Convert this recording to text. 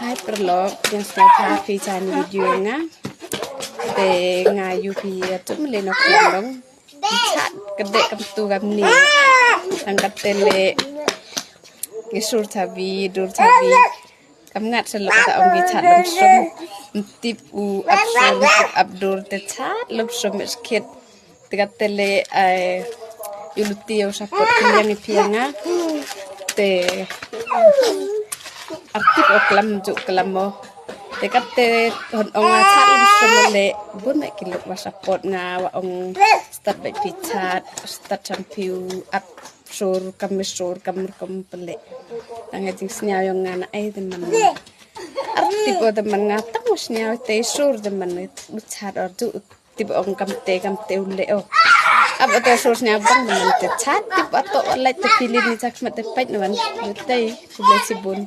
hai perlo yang saya feature ni video nga te nga yupi tu mele no klong chat kedek kamtu gamni angkat tele ngisur tabi dur tabi kamngat selok ta ong chat lom som tip u absul abdur te chat lom som skit tegat tele yuluti o sapot yang ipianga te artip o kelam juk kelamo dekat te ong chat lom som le bun mek kilok wasapot nga wa ong start by pichat start champiu up sur kamisur kamur kompele tanga jing snya yang ngana ai teman artip o teman ngata musnya te sur teman chat or tu tip ong kamte ule o ab to source nya bang teman te chat tip ato like te pilih ni cak mat te pait nawan te bule sibun